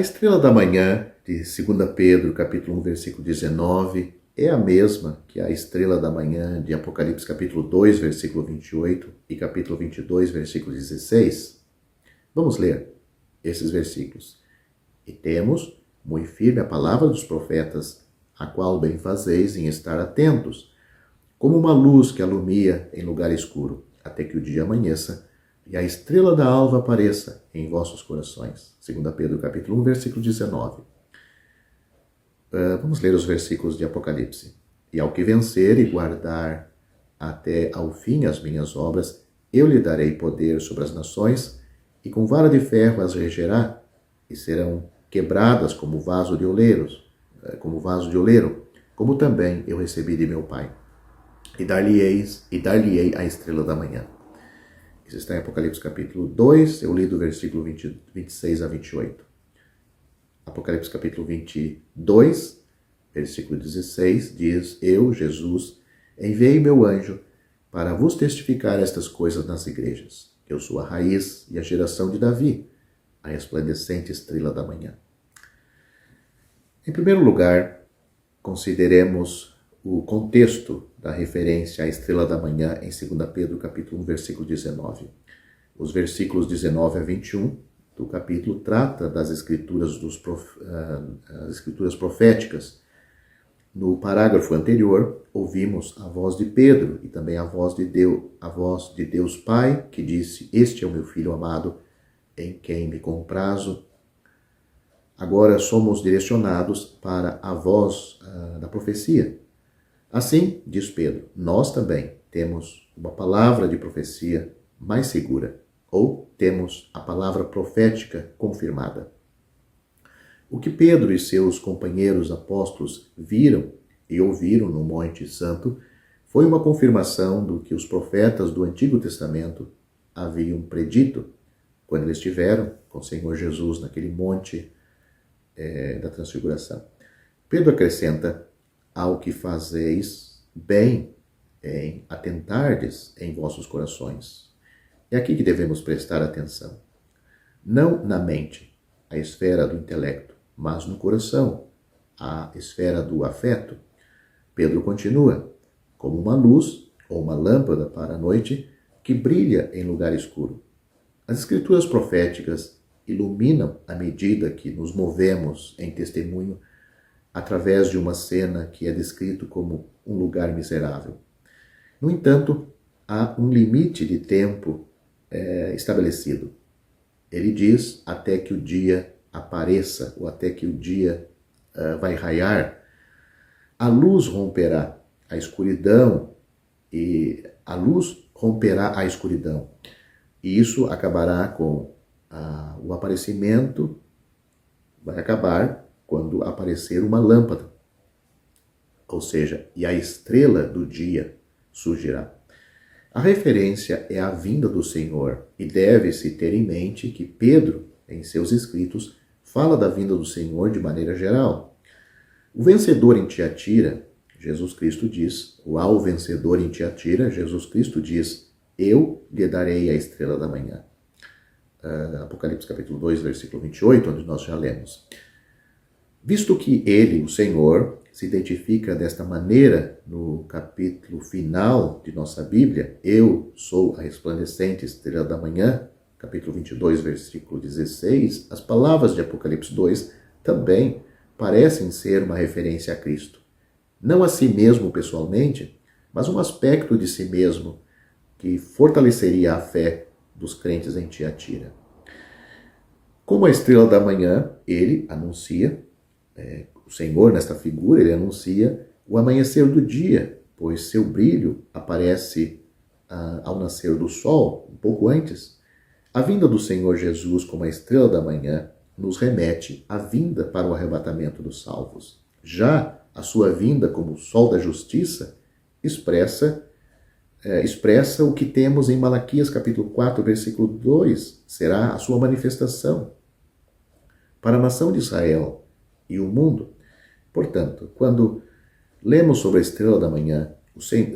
estrela da manhã de 2 Pedro, capítulo 1, versículo 19, é a mesma que a estrela da manhã de Apocalipse, capítulo 2, versículo 28 e capítulo 22, versículo 16? Vamos ler esses versículos. E temos muito firme a palavra dos profetas, a qual bem fazeis em estar atentos, como uma luz que alumia em lugar escuro, até que o dia amanheça e a estrela da alva apareça em vossos corações. 2 Pedro, capítulo 1, versículo 19. Vamos ler os versículos de Apocalipse. E ao que vencer e guardar até ao fim as minhas obras, eu lhe darei poder sobre as nações, e com vara de ferro as regerá, e serão quebradas como vaso de oleiro, como também eu recebi de meu Pai. E dar-lhe-ei a estrela da manhã. Isso está em Apocalipse capítulo 2, eu li do versículo 26 a 28. Apocalipse capítulo 22, versículo 16, diz: Eu, Jesus, enviei meu anjo para vos testificar estas coisas nas igrejas. Eu sou a raiz e a geração de Davi, a resplandecente estrela da manhã. Em primeiro lugar, consideremos o contexto da referência à estrela da manhã em 2 Pedro, capítulo 1, versículo 19. Os versículos 19 a 21 do capítulo trata das escrituras, as escrituras proféticas. No parágrafo anterior, ouvimos a voz de Pedro e também a voz de Deus Pai, que disse: Este é o meu Filho amado, em quem me comprazo. Agora somos direcionados para a voz da profecia. Assim, diz Pedro, nós também temos uma palavra de profecia mais segura, ou temos a palavra profética confirmada. O que Pedro e seus companheiros apóstolos viram e ouviram no Monte Santo foi uma confirmação do que os profetas do Antigo Testamento haviam predito quando eles estiveram com o Senhor Jesus naquele monte da Transfiguração. Pedro acrescenta: ao que fazeis bem em atentardes em vossos corações. É aqui que devemos prestar atenção. Não na mente, a esfera do intelecto, mas no coração, a esfera do afeto. Pedro continua: como uma luz ou uma lâmpada para a noite que brilha em lugar escuro. As escrituras proféticas iluminam à medida que nos movemos em testemunho através de uma cena que é descrito como um lugar miserável. No entanto, há um limite de tempo estabelecido. Ele diz até que o dia apareça, ou até que o dia vai raiar. A luz romperá a escuridão, e a luz romperá a escuridão. E isso acabará com o aparecimento, vai acabar quando aparecer uma lâmpada, ou seja, e a estrela do dia surgirá. A referência é a vinda do Senhor, e deve-se ter em mente que Pedro, em seus escritos, fala da vinda do Senhor de maneira geral. O vencedor em Tiatira, Jesus Cristo diz, ou ao vencedor em Tiatira, Jesus Cristo diz: eu lhe darei a estrela da manhã. Apocalipse capítulo 2, versículo 28, onde nós já lemos. Visto que ele, o Senhor, se identifica desta maneira no capítulo final de nossa Bíblia, eu sou a resplandecente estrela da manhã, capítulo 22, versículo 16, as palavras de Apocalipse 2 também parecem ser uma referência a Cristo. Não a si mesmo pessoalmente, mas um aspecto de si mesmo que fortaleceria a fé dos crentes em Tiatira. Como a estrela da manhã, ele anuncia, o Senhor nesta figura, ele anuncia o amanhecer do dia, pois seu brilho aparece ao nascer do sol, um pouco antes. A vinda do Senhor Jesus como a estrela da manhã nos remete à vinda para o arrebatamento dos salvos. Já a sua vinda como o sol da justiça expressa o que temos em Malaquias capítulo 4, versículo 2, será a sua manifestação para a nação de Israel e o mundo. Portanto, quando lemos sobre a estrela da manhã,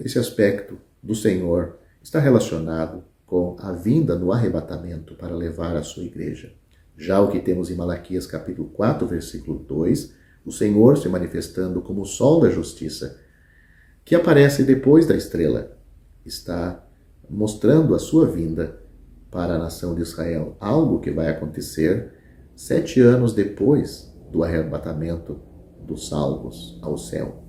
esse aspecto do Senhor está relacionado com a vinda no arrebatamento para levar a sua igreja. Já o que temos em Malaquias capítulo 4, versículo 2, o Senhor se manifestando como o sol da justiça, que aparece depois da estrela, está mostrando a sua vinda para a nação de Israel, algo que vai acontecer 7 anos depois do arrebatamento dos salvos ao céu.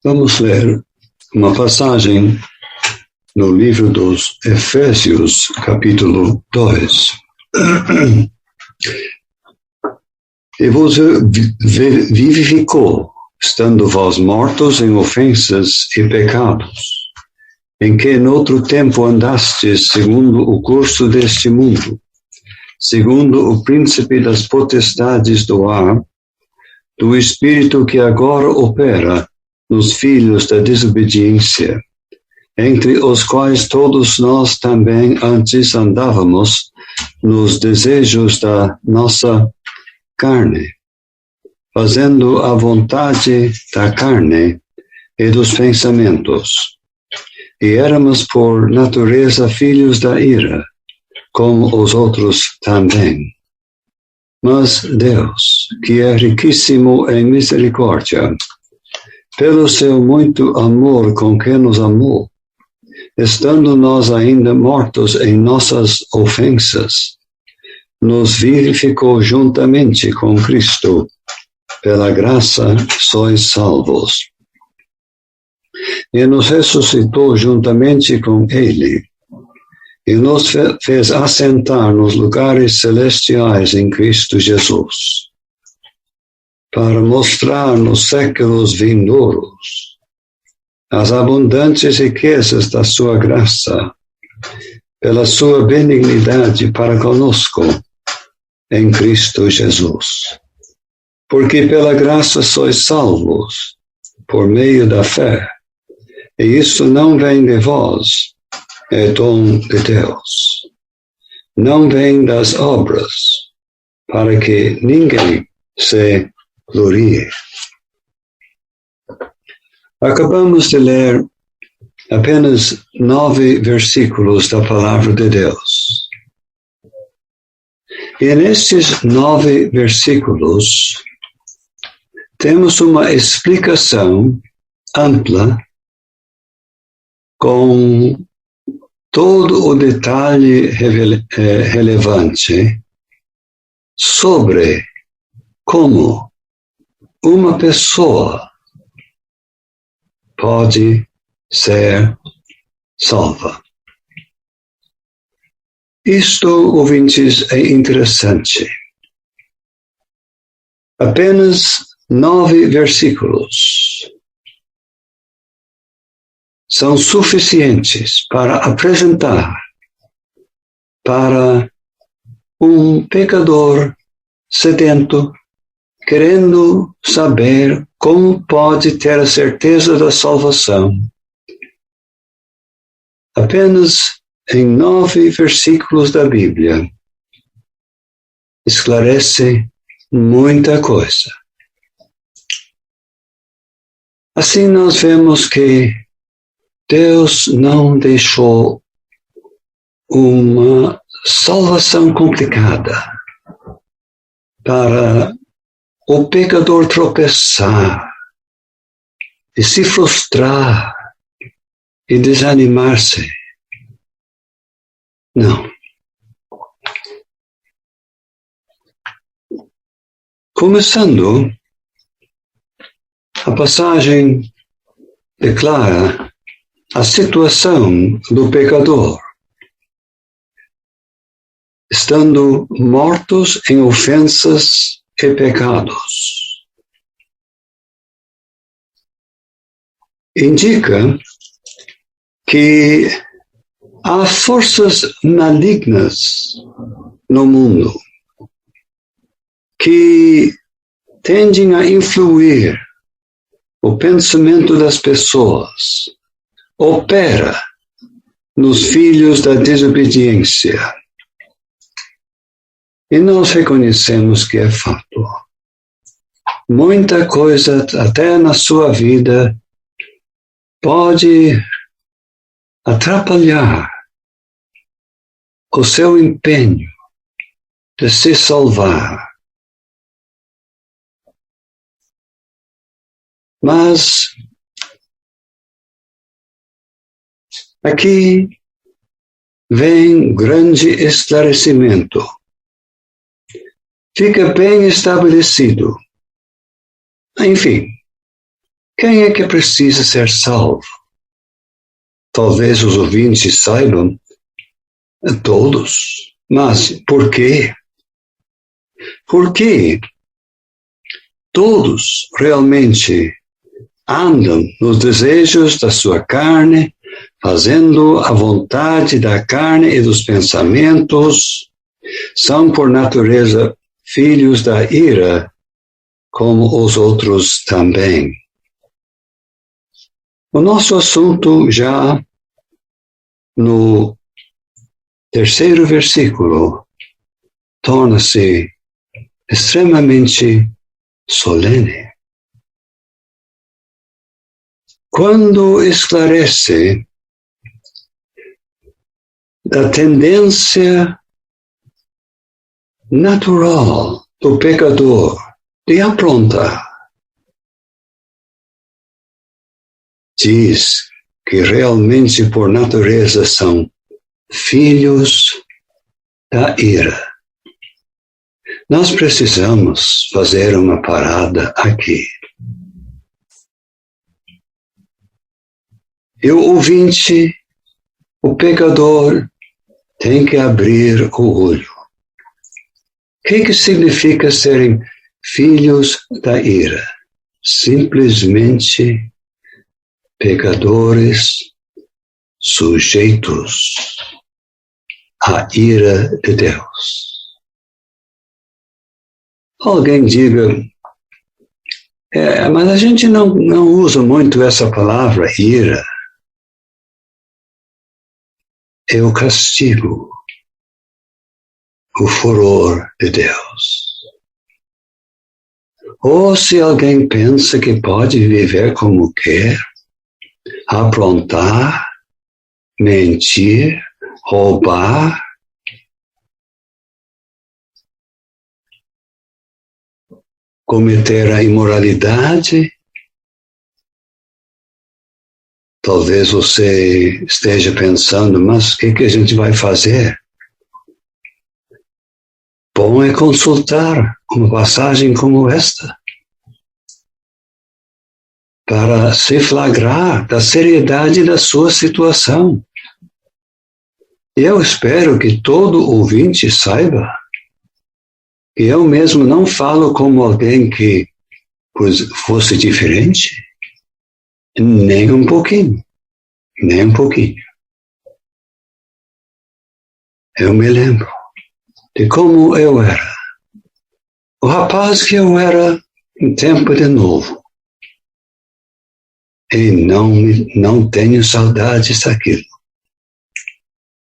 Vamos ler uma passagem no livro dos Efésios, capítulo 2. E vos vivificou, estando vós mortos em ofensas e pecados, em que noutro tempo andastes segundo o curso deste mundo, segundo o príncipe das potestades do ar, do espírito que agora opera nos filhos da desobediência, entre os quais todos nós também antes andávamos nos desejos da nossa carne, fazendo a vontade da carne e dos pensamentos. E éramos por natureza filhos da ira, como os outros também. Mas Deus, que é riquíssimo em misericórdia, pelo seu muito amor com que nos amou, estando nós ainda mortos em nossas ofensas, nos vivificou juntamente com Cristo. Pela graça sois salvos. E nos ressuscitou juntamente com Ele, e nos fez assentar nos lugares celestiais em Cristo Jesus, para mostrar nos séculos vindouros as abundantes riquezas da sua graça, pela sua benignidade para conosco, em Cristo Jesus. Porque pela graça sois salvos, por meio da fé, e isso não vem de vós, é dom de Deus. Não vem das obras, para que ninguém se glorie. Acabamos de ler apenas 9 versículos da palavra de Deus. E nestes 9 versículos, temos uma explicação ampla, com todo o detalhe relevante sobre como uma pessoa pode ser salva. Isto, ouvintes, é interessante. Apenas 9 versículos são suficientes para apresentar para um pecador sedento, querendo saber como pode ter a certeza da salvação. Apenas em 9 versículos da Bíblia esclarece muita coisa. Assim nós vemos que Deus não deixou uma salvação complicada para o pecador tropeçar e se frustrar e desanimar-se. Não. Começando, a passagem declara a situação do pecador, estando mortos em ofensas e pecados. Indica que há forças malignas no mundo que tendem a influir o pensamento das pessoas, opera nos filhos da desobediência. E nós reconhecemos que é fato. muita coisa, até na sua vida, pode atrapalhar o seu empenho de se salvar. Mas aqui vem grande esclarecimento. Fica bem estabelecido. Enfim, quem é que precisa ser salvo? Talvez os ouvintes saibam, todos. Mas por quê? Por que todos realmente andam nos desejos da sua carne, fazendo a vontade da carne e dos pensamentos, são por natureza filhos da ira, como os outros também. O nosso assunto já no terceiro versículo torna-se extremamente solene. Quando esclarece da tendência natural do pecador de aprontar, diz que realmente por natureza são filhos da ira. Nós precisamos fazer uma parada aqui. E o ouvinte, o pecador, tem que abrir o olho. O que significa serem filhos da ira? Simplesmente pecadores sujeitos à ira de Deus. Alguém diga, mas a gente não usa muito essa palavra ira. É o castigo, o furor de Deus. Ou se alguém pensa que pode viver como quer, aprontar, mentir, roubar, cometer a imoralidade, talvez você esteja pensando, mas o que a gente vai fazer? Bom é consultar uma passagem como esta, para se flagrar da seriedade da sua situação. E eu espero que todo ouvinte saiba que eu mesmo não falo como alguém que fosse diferente, nem um pouquinho, nem um pouquinho. Eu me lembro de como eu era, o rapaz que eu era em tempo de novo. E não tenho saudades daquilo.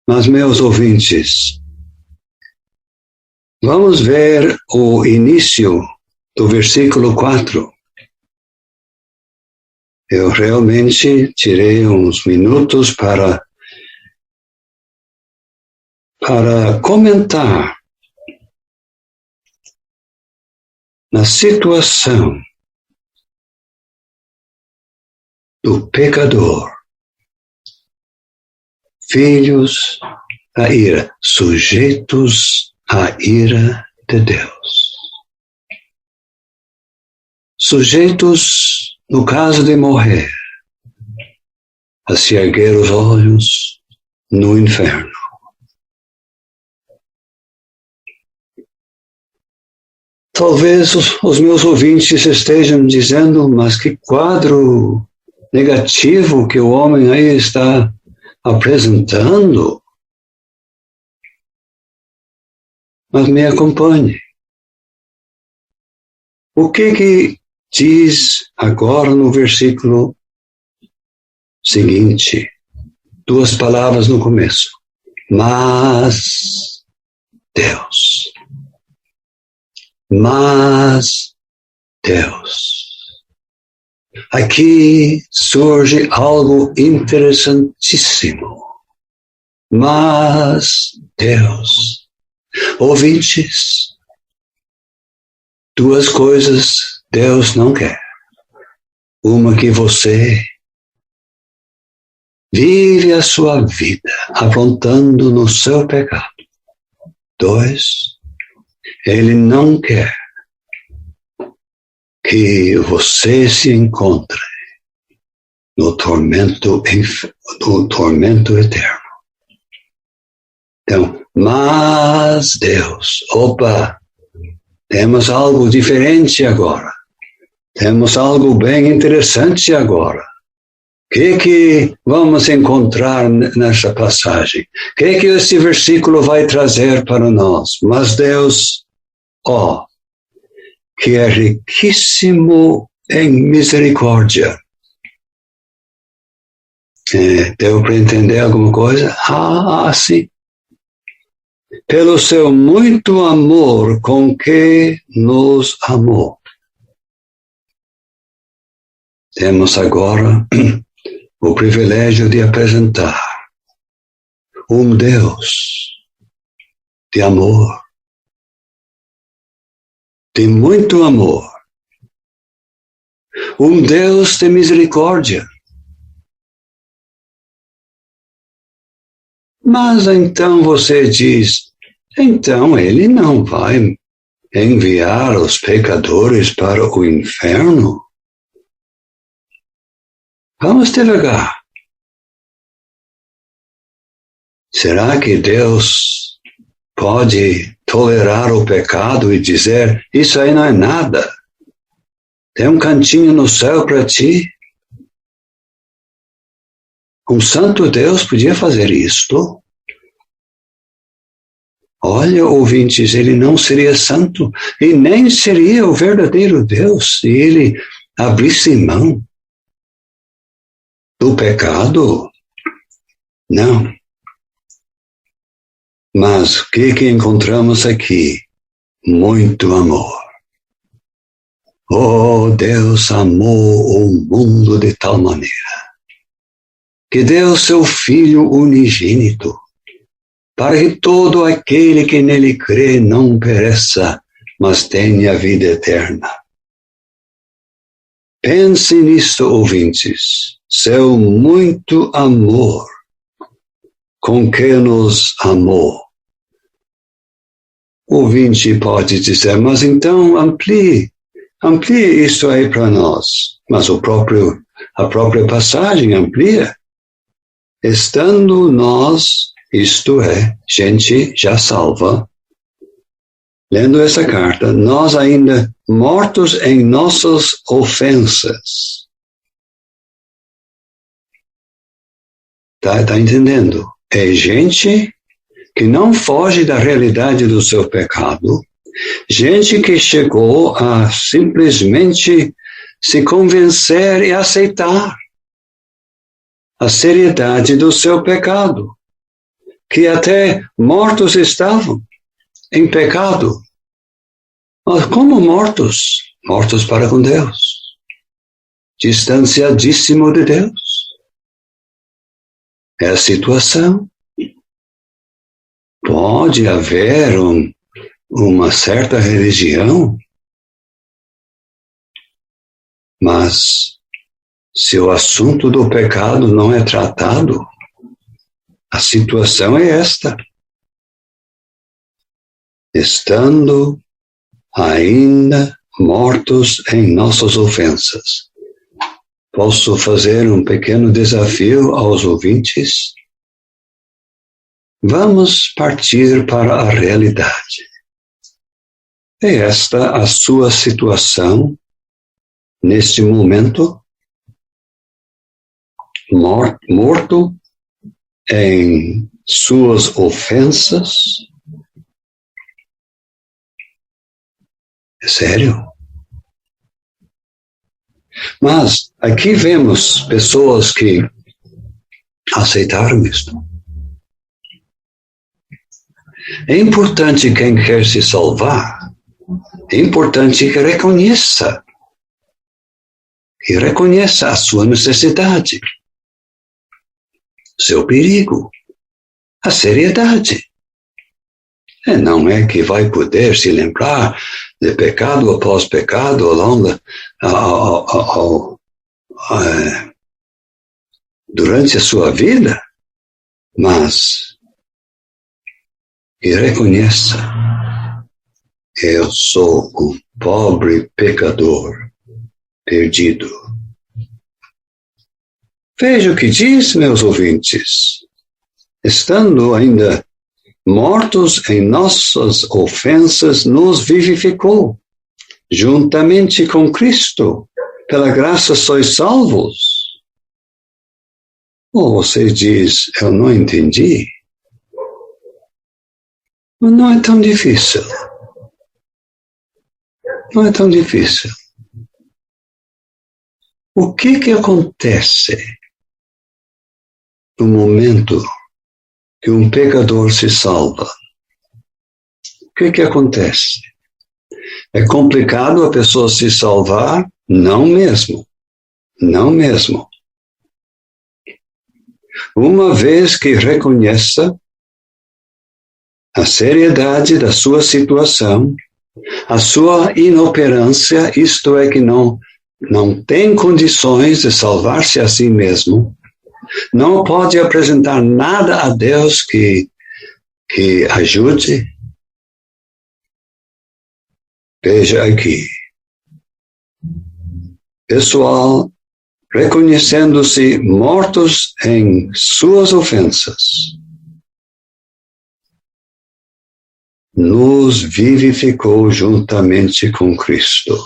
Mas, meus ouvintes, vamos ver o início do versículo 4. Eu realmente tirei uns minutos para comentar na situação do pecador, filhos da ira, sujeitos à ira de Deus. Sujeitos, no caso de morrer, a se erguer os olhos no inferno. Talvez os meus ouvintes estejam dizendo, mas que quadro negativo que o homem aí está apresentando. Mas me acompanhe. O que diz agora no versículo seguinte? Duas palavras no começo. Mas Deus. Mas Deus. Aqui surge algo interessantíssimo. Mas Deus, ouvintes, duas coisas Deus não quer. Uma, que você vive a sua vida apontando no seu pecado. Dois, Ele não quer que você se encontre no tormento eterno. Então, mas Deus, temos algo diferente agora. Temos algo bem interessante agora. O que vamos encontrar nessa passagem? O que esse versículo vai trazer para nós? Mas Deus, que é riquíssimo em misericórdia. Deu para entender alguma coisa? Sim. Pelo seu muito amor com que nos amou. Temos agora o privilégio de apresentar um Deus de amor, de muito amor, um Deus de misericórdia. Mas então você diz, então Ele não vai enviar os pecadores para o inferno? Vamos devagar. Será que Deus pode tolerar o pecado e dizer, isso aí não é nada? Tem um cantinho no céu para ti? Um santo Deus podia fazer isto? Olha, ouvintes, Ele não seria santo e nem seria o verdadeiro Deus se Ele abrisse mão do pecado? Não. Mas o que encontramos aqui? Muito amor. Deus amou o mundo de tal maneira que deu seu Filho unigênito, para que todo aquele que nele crê não pereça, mas tenha vida eterna. Pense nisso, ouvintes. Seu muito amor com que nos amou. O ouvinte pode dizer, mas então amplie isso aí para nós. Mas a própria passagem amplia. Estando nós, isto é, gente já salva, lendo essa carta, nós ainda mortos em nossas ofensas. Tá entendendo? É gente que não foge da realidade do seu pecado, gente que chegou a simplesmente se convencer e aceitar a seriedade do seu pecado, que até mortos estavam em pecado. Mas como mortos? Mortos para com Deus, distanciadíssimo de Deus. É a situação. Pode haver uma certa religião, mas se o assunto do pecado não é tratado, a situação é esta. Estando ainda mortos em nossas ofensas. Posso fazer um pequeno desafio aos ouvintes? Vamos partir para a realidade. É esta a sua situação neste momento? Morto em suas ofensas? É sério? Mas aqui vemos pessoas que aceitaram isto. É importante quem quer se salvar, é importante que reconheça que reconheça a sua necessidade, seu perigo, a seriedade. E não é que vai poder se lembrar de pecado após pecado durante a sua vida, mas que reconheça: eu sou um pobre pecador perdido. Veja o que diz, meus ouvintes. Estando ainda mortos em nossas ofensas, nos vivificou, juntamente com Cristo. Pela graça sois salvos. Ou você diz: eu não entendi. Mas não é tão difícil. Não é tão difícil. O que acontece no momento que um pecador se salva? O que acontece? É complicado a pessoa se salvar? Não mesmo. Não mesmo. Uma vez que reconheça a seriedade da sua situação, a sua inoperância, isto é, que não tem condições de salvar-se a si mesmo, não pode apresentar nada a Deus que ajude. Veja aqui, pessoal, reconhecendo-se mortos em suas ofensas, nos vivificou juntamente com Cristo.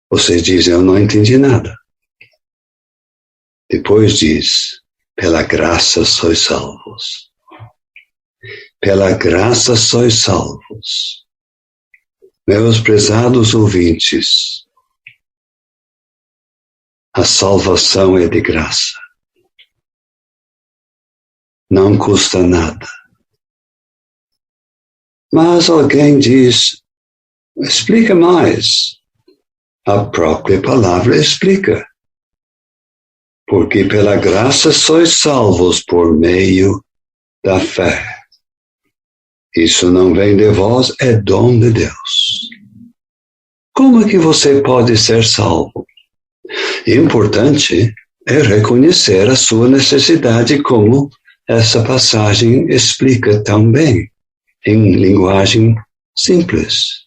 Você diz: eu não entendi nada. Depois diz: pela graça sois salvos. Pela graça sois salvos. Meus prezados ouvintes, a salvação é de graça. Não custa nada. Mas alguém diz: explica mais. A própria palavra explica. Porque pela graça sois salvos por meio da fé. Isso não vem de vós, é dom de Deus. Como é que você pode ser salvo? Importante é reconhecer a sua necessidade, como essa passagem explica tão bem, em linguagem simples.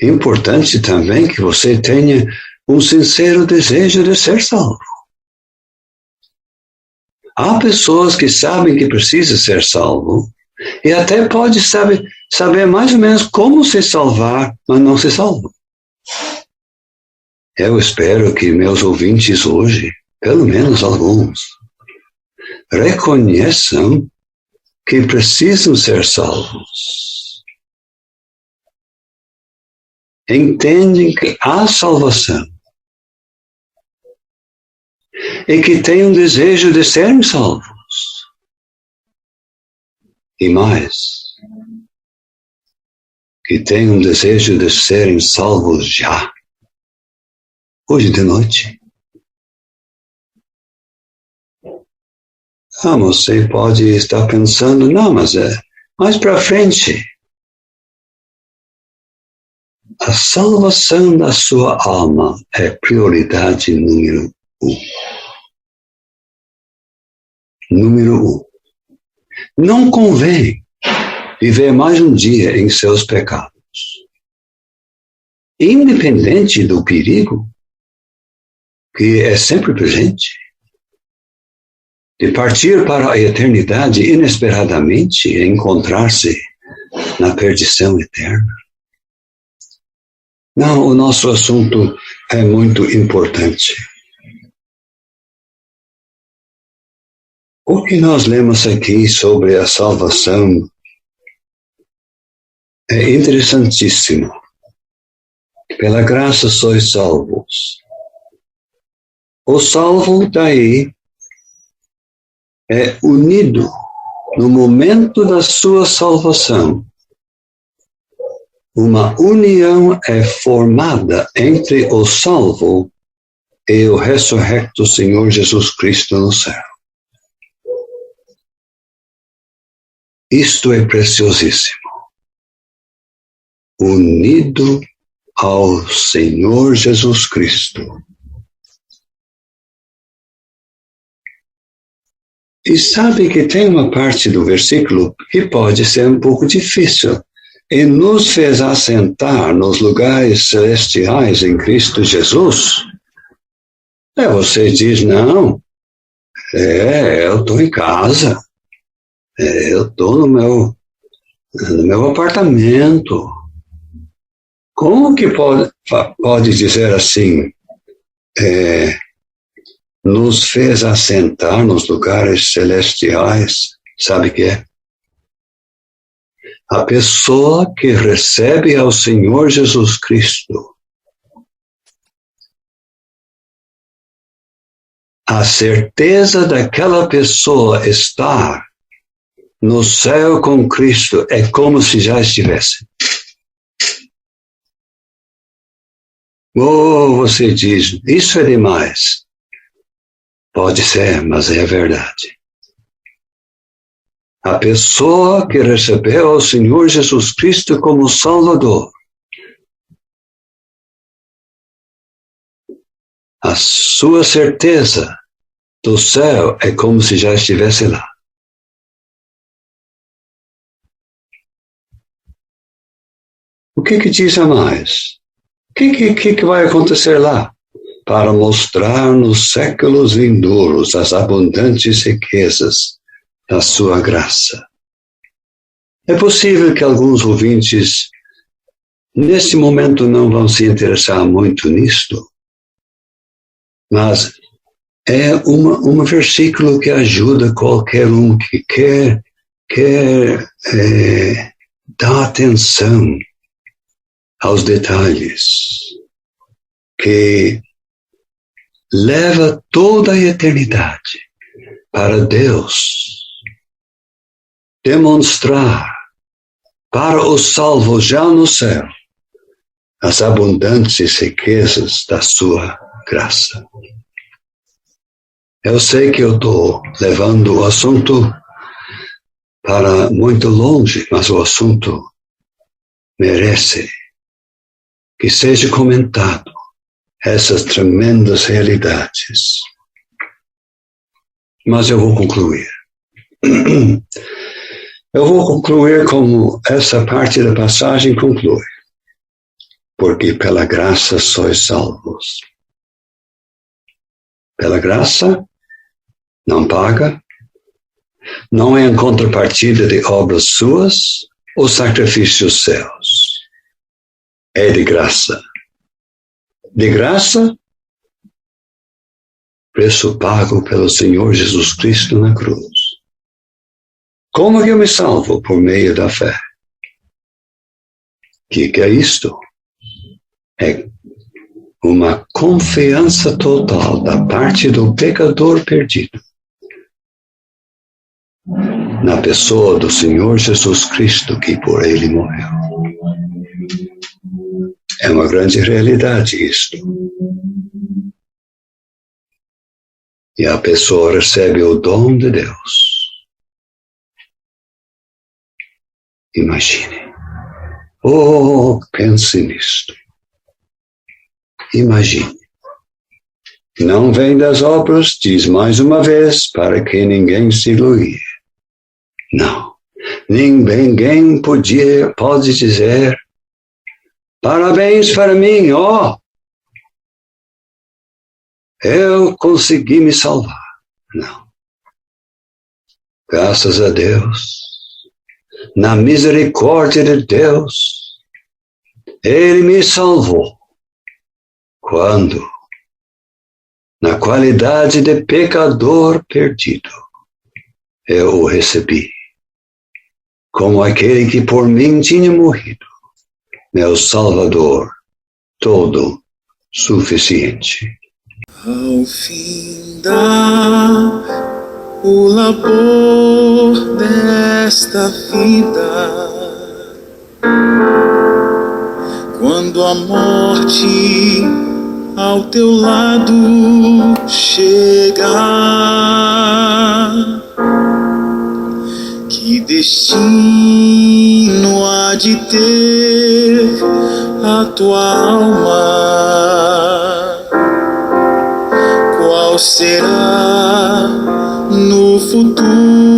Importante também que você tenha um sincero desejo de ser salvo. Há pessoas que sabem que precisa ser salvo e até pode saber mais ou menos como se salvar, mas não se salvam. Eu espero que meus ouvintes hoje, pelo menos alguns, reconheçam que precisam ser salvos. Entendem que há salvação e que têm um desejo de serem salvos. E mais, que têm um desejo de serem salvos já, hoje de noite. Você pode estar pensando: não, mas é mais para frente. A salvação da sua alma é prioridade número 1. Número 1. Não convém viver mais um dia em seus pecados. Independente do perigo, que é sempre presente, de partir para a eternidade inesperadamente e encontrar-se na perdição eterna. Não, o nosso assunto é muito importante. O que nós lemos aqui sobre a salvação é interessantíssimo. Pela graça sois salvos. O salvo daí é unido no momento da sua salvação uma união é formada entre o salvo e o ressurrecto Senhor Jesus Cristo no céu. Isto é preciosíssimo. Unido ao Senhor Jesus Cristo. E sabe que tem uma parte do versículo que pode ser um pouco difícil. E nos fez assentar nos lugares celestiais em Cristo Jesus. Você diz, não, eu estou em casa, eu estou no meu apartamento. Como que pode dizer assim, nos fez assentar nos lugares celestiais? Sabe o que é? A pessoa que recebe ao Senhor Jesus Cristo, a certeza daquela pessoa estar no céu com Cristo é como se já estivesse. Você diz, isso é demais. Pode ser, mas é verdade. A pessoa que recebeu o Senhor Jesus Cristo como Salvador, a sua certeza do céu é como se já estivesse lá. O que diz a mais? O que vai acontecer lá? Para mostrar nos séculos vindouros as abundantes riquezas da sua graça. É possível que alguns ouvintes, neste momento, não vão se interessar muito nisto, mas é um versículo que ajuda qualquer um que quer dar atenção aos detalhes, que leva toda a eternidade para Deus demonstrar para os salvos já no céu as abundantes riquezas da sua graça. Eu sei que eu estou levando o assunto para muito longe, mas o assunto merece que seja comentado essas tremendas realidades. Mas eu vou concluir. Eu vou concluir como essa parte da passagem conclui. Porque pela graça sois salvos. Pela graça, não paga, não é em contrapartida de obras suas ou sacrifícios seus. É de graça. De graça, preço pago pelo Senhor Jesus Cristo na cruz. Como que eu me salvo? Por meio da fé. O que é isto? É uma confiança total da parte do pecador perdido na pessoa do Senhor Jesus Cristo que por ele morreu. É uma grande realidade isto. E a pessoa recebe o dom de Deus. Imagine. Pense nisto. Imagine. Não vem das obras, diz mais uma vez, para que ninguém se ilude. Não. Ninguém pode dizer, parabéns para mim, eu consegui me salvar. Não. Graças a Deus, na misericórdia de Deus, Ele me salvou. Quando, na qualidade de pecador perdido, eu o recebi, como aquele que por mim tinha morrido, meu Salvador, todo suficiente. Ao fim o labor desta vida, quando a morte ao teu lado chegar, que destino há de ter a tua alma? Qual será no futuro